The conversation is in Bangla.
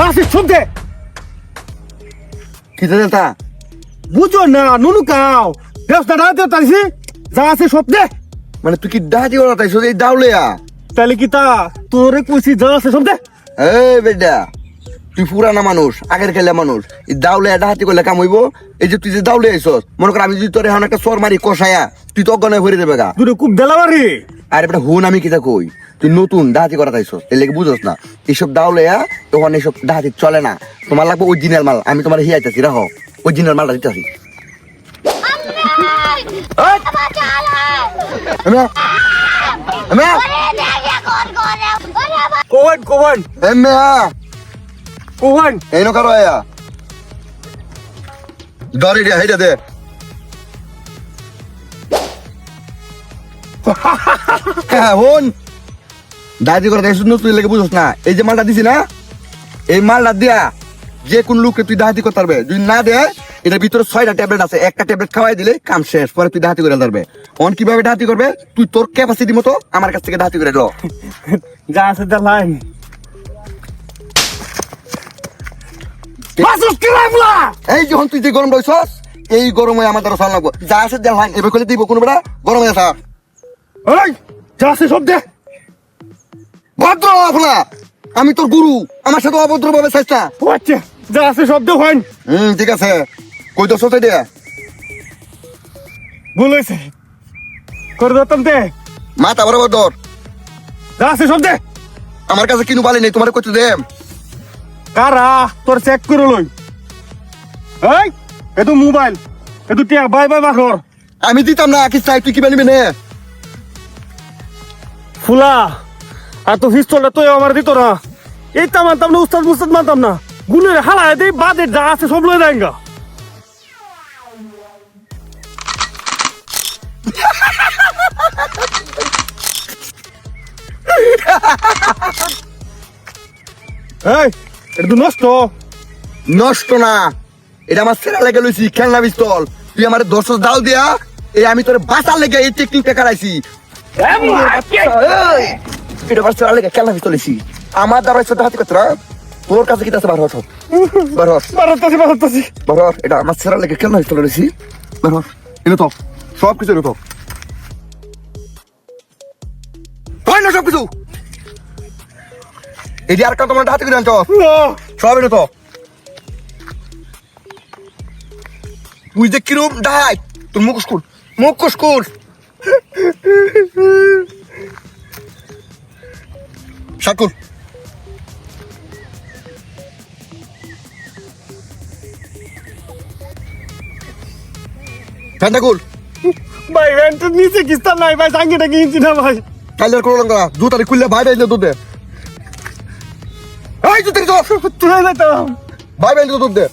আছে সব দে কি তা বুঝো না নুনু কাও ব্যবস্থা দাঁড়াতে তাইছি যা আছে সব দে মানে তুই কি ডাহাতি করা তাইছ এই দাউলেয়া তাহলে কি তা তোরে কইছি যা আছে সব দে এই বেডা তুই পুরানা মানুষ আগের খেলা মানুষ এই দাউলে ডাহাতি করলে কাম হইব এই যে তুই যে দাউলে আইছস মনে কর আমি যদি তোর এখন একটা চর মারি কষায়া তুই তো অজ্ঞান হয়ে ভরে দেবে গা দুটো খুব দেলাবারি আরে বেটা হুন আমি কিতা কই তুই নতুন ডাহাতি করা তাইছস এর লেগে বুঝছস না এইসব দাউলেয়া তখন এইসব ডাহাতি চলে না তোমার লাগবে অরিজিনাল মাল আমি তোমার হিয়াইতাছি রাখো অরিজিনাল মালটা দিতেছি কোন কোন কোন এই নো কারো আয়া গাড়ি রে হেডা দে হ্যাঁ হন দাদি করে দেখছ তুই লেগে বুঝছ না এই যে মালটা দিছি না এই মালটা দিয়া যে কোন লোককে তুই দাহাতি করতে পারবে যদি না দে এটার ভিতরে 6টা ট্যাবলেট আছে একটা ট্যাবলেট খাওয়াই দিলে কাম শেষ পরে তুই দাহাতি করে পারবে অন কিভাবে দাহাতি করবে তুই তোর ক্যাপাসিটি মতো আমার কাছ থেকে দাহাতি করে ল যা আছে দে লাইন বাসুস কি লাগলা এই যখন তুই যে গরম রইছস এই গরমে আমাদের সাল লাগবো যা আছে দেখ হয় এবার করে দিব কোন বেড়া গরমে আসা এই যা আছে সব দে ভদ্র আপনা আমি তোর গুরু আমার সাথে অভদ্র ভাবে চেষ্টা আচ্ছা যা আছে সব দে হইন ঠিক আছে কই তো সোতে দে বলেছে করে দিতাম দে মাথা বরাবর ধর যা আছে সব দে আমার কাছে কিনু বালি নেই তোমার কইতে দে কারা তোর চেক করে লই এই এ তো মোবাইল এ তো টিয়া বাই বাই বাকর আমি দিতাম না কি চাই তুই কি বানিবি নে ফুলা আর তো পিস্তলটা তো আমার দিত না এইটা মানতাম না উস্তাদ মুস্তাদ মানতাম না গুনের হালায় দেই বাদে যা আছে সব লই দেঙ্গা এই এটা তো নষ্ট নষ্ট না এটা আমার সেরা লেগে লইছি খেলনা পিস্তল তুই আমার 10 দাও দিয়া এই আমি তোর বাঁচার লেগে এই টেকনিকটা করাইছি এটা আমার সেরা লেগে খেলনা পিস্তল লইছি আমার দ্বারা সাথে হাতে কথা তোর কাছে কি আছে বার হস বার হস বারতাছি বার হস এটা আমার সেরা লেগে খেলনা পিস্তল লইছি বার হস এনে তো সব কিছু এনে তো হয় না সব কিছু এই যে আর কাউ তোমার হাতে করে আনছ সব এনে তো তুই যে কিরম ডাই তোর মুখ স্কুল শাকুল ফ্যান্টাকুল ভাই ভ্যানটা নিচে কিস্তার নাই ভাই জাঙ্গিটা কিনছি না ভাই কাইলের করো লঙ্কা জুতারি খুললে ভাই বাইলে দুধ দে এই জুতারি তো তুই যেতাম ভাই বাইলে দুধ দে